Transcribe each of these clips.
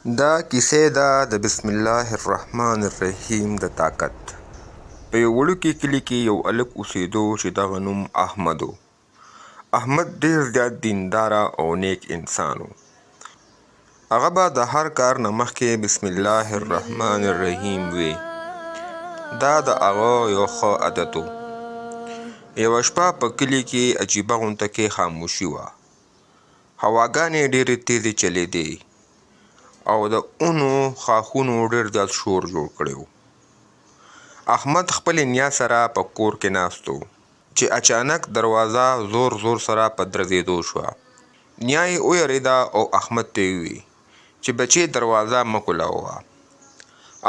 دا کیسې ده د بسم الله الرحمن الرحیم د طاقت. په یو وړوکي کلي کې یو هلک اوسېدو چې دغه نوم احمد و. احمد ډېر زیات دینداره او نیک انسان و. هغه به د هر کار نه مخکې بسم الله الرحمن الرحیم وی. دا د هغه یو ښه عادت و. یوه شپه په کلي کې عجیبه غونته کې خاموشي وه. هواګانې ډېرې تیزې چلېدې او د اونو خاښونو ډېر زیات شور جوړ کړی و. احمد خپلې نیا سره په کور کې ناست و چې اچانک دروازه زور زور سره په درزېدو شوه. نیا یې ویرېده او احمد ته یې وویل چې بچې دروازه مه کولوه.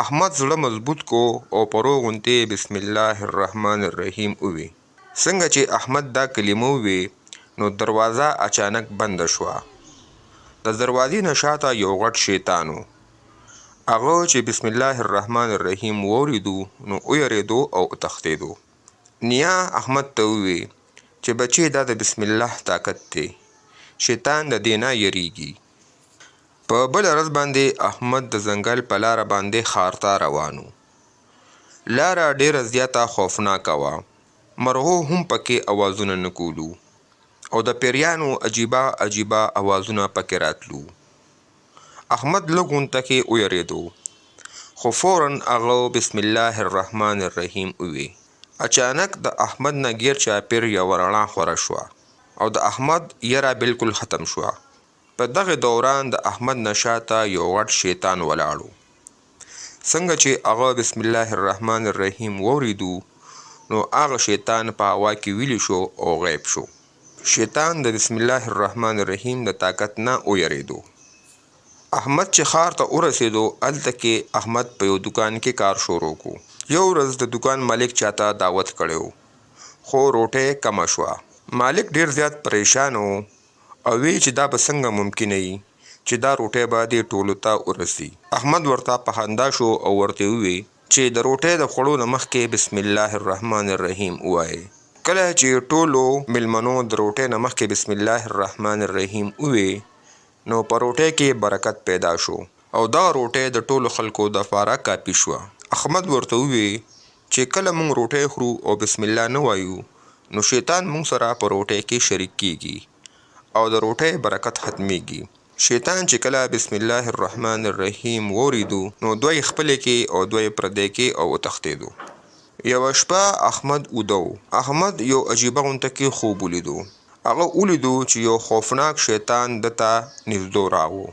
احمد زړه مضبوط کو او په روغ غوندې بسم الله الرحمن الرحیم وویل. څنګه چې احمد دا کلمه وویل نو دروازه اچانک بنده شوه. د دروازې نه شاته یو غټ شیطان و. هغه چې بسم الله الرحمن الرحیم واورېدو نو ویرېدو او وتښتېدو. نیا احمد ته وویل چې بچې دا د بسم الله طاقت دی، شیطان د دې نه یریږي. په بله ورځ باندې احمد د ځنګل په لاره باندې ښار ته روان و. لاره ډېره زیاته خوفناکه وه. مرغو هم پکې اوازونه نه کولو او د پیریانو عجیبه اوازونه پکې راتلو. احمد لږ غونته کې ویرېدو خو فوراً هغه بسم الله الرحمن الرحیم وویل. اچانک د احمد نه ګیر چاپېر یوه رڼا خوره شوه او د احمد یره بالکل ختم شوه. په دغه دوران د احمد نه شاته یو غټ شیطان ولاړ و. څنګه چې هغه بسم الله الرحمن الرحیم واورېدو نو هغه شیطان په هوا کې ویلی شو او غیب شو. شیطان د بسم الله الرحمن الرحیم د طاقت نه ویرېدو. احمد چې ښار ته ورسېدو هلته کې احمد په یو دکان کې کار شروع کو. یو ورځ د دکان مالک چاته دعوت کړی و خو روټۍ کمه شوه. مالک ډېر زیات پریشان و او وی چې دا به څنګه ممکنه وي چې دا روټۍ به دې ټولو ته ورسي. احمد ورته په خندا شو او ورته وویل چې د روټۍ د خوړو نه مخکې بسم الله الرحمن الرحیم ووایئ. کله چې ټولو میلمنو د روټۍ نه مخکې بسم الله الرحمن الرحیم وویل نو په روټۍ کې برکت پیدا شو او دا روټۍ د ټولو خلکو دپاره کافي شوه. احمد ورته وویل چې کله موږ روټۍ خورو او بسم الله نه وایو نو شیطان موږ سره په روټۍ کې شریک کیږي او د روټۍ برکت ختمیږي. شیطان چې کله بسم الله الرحمن الرحیم واورېدو نو دوی خپلې کې او دوی پردی کې او وتښتېدو. یوه شپه احمد اوده و. احمد یو عجیبه غونته کې خوب ولیدو. هغه ولیدو چې یو خوفناک شیطان ده ته نږدې راغو.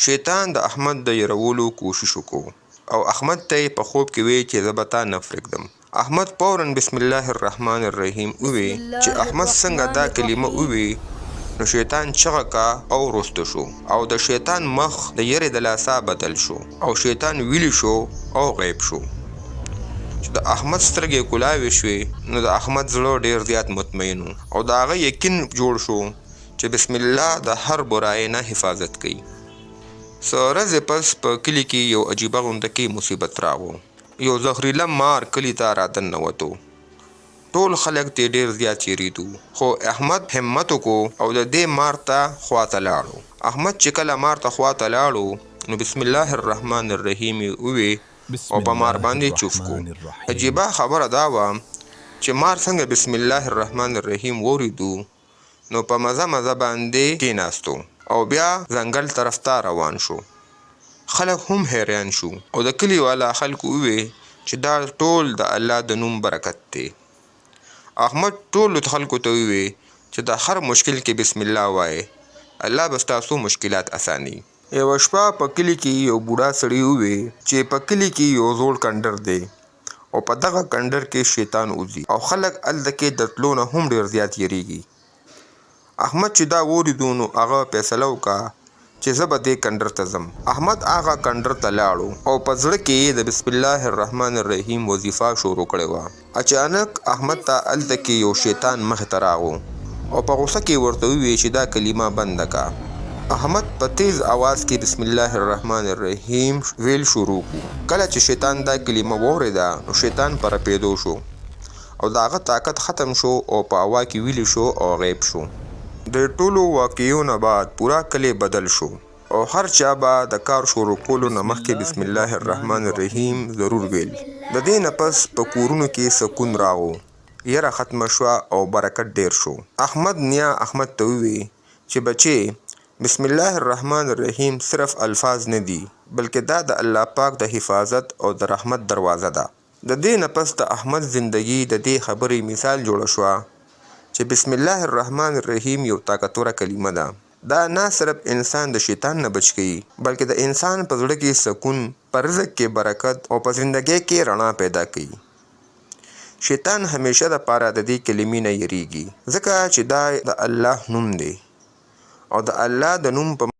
شیطان د احمد د یرولو کوشش وکړو او احمد ته یې په خوب کې ویل چې زه به تا نه پرېږدم. احمد فوراً بسم الله الرحمن الرحیم وویل چې احمد څنګه دا کلمه وویل نو شیطان چغه کا او رسته شو او د شیطان مخ د یرې د لاسه بدل شو او شیطان ویلی شو او غیب شو. چې د احمد سترګې کولاوې شوې نو د احمد زړه ډېر زیات مطمئن و او د هغه یقین جوړ شو چې بسم الله د هر برای نه حفاظت کوي. څه ورځې پس په کلي کې یو عجیبه غونته کې مصیبت راغو. یو زهریله مار کلي ته رادننوتو. ټول خلک ترې ډېر زیات یېرېدو خو احمد همت وکړو او د دې مار ته خواته لاړو. احمد چې کله مار ته خواته لاړو نو بسم الله الرحمن الرحیم یې وویل او په مار باندې چوف کو. عجیبه خبره دا وه چې مار څنګه بسم الله الرحمن الرحیم واورېدو نو په مزه باندې کېناستو او بیا ځنګل طرف ته روان شو. خلک هم حیران شو او د کلي والا خلکو وویل چې دا ټول د الله د نوم برکت دی. احمد ټولو خلکو ته وویل چې د هر مشکل کې بسم الله وایئ، الله به ستاسو مشکلات اساني. یوه شپه په کلي کې یو بوډا سړي وویل چې په کلي کې یو زوړ کنډر دی او په دغه کنډر کې شیطان وځي او خلک هلته کې د تلو نه هم ډېر زیات یېرېږي. احمد چې دا واورېدو نو هغه فیصله وکړه چې زه به دې کنډر ته ځم. احمد هغه کنډر ته لاړو او په زړه کې یې د بسم الله الرحمن الرحیم وظیفه شروع کړې وه. اچانک احمد ته هلته کې یو شیطان مخې ته راغو او په غوسه کې ورته وویل چې دا کلمه بنده کړه. احمد په تیز आवाज کې بسم الله الرحمن الرحیم ویل شروع کړو. کله چې شیطان دا کلمه واورېده نو شیطان په رپېدو شو او د هغه طاقت ختم شو او په هوا کې ویلی شو او غیب شو. د ټولو واقعیو نه بعد پورا کلی بدل شو او هر چا به د کار شروع کولو نه مخکې بسم الله الرحمن الرحیم ضرور ویل. د دې نه پس په کورونو کې سکون راغو، یره ختمه شوه او برکت ډیر شو. احمد نیا احمد ته ووی چې بچې، بسم الله الرحمن الرحیم صرف الفاظ نه دي، بلکې دا د الله پاک د حفاظت او د رحمت دروازه ده. د دې نه پس د احمد زندگی د دې خبرې مثال جوړه شوه چې بسم الله الرحمن الرحیم یو طاقتوره کلمه ده. دا نه صرف انسان د شیطان نه بچ کوي، بلکې د انسان په زړه کې سکون، په رزق کې برکت او په زندګۍ کې رڼا پیدا کوي. شیطان همیشه د پاره د دې کلمې نه یریږي، ځکه چې دا د الله نوم دی او د الله د نوم په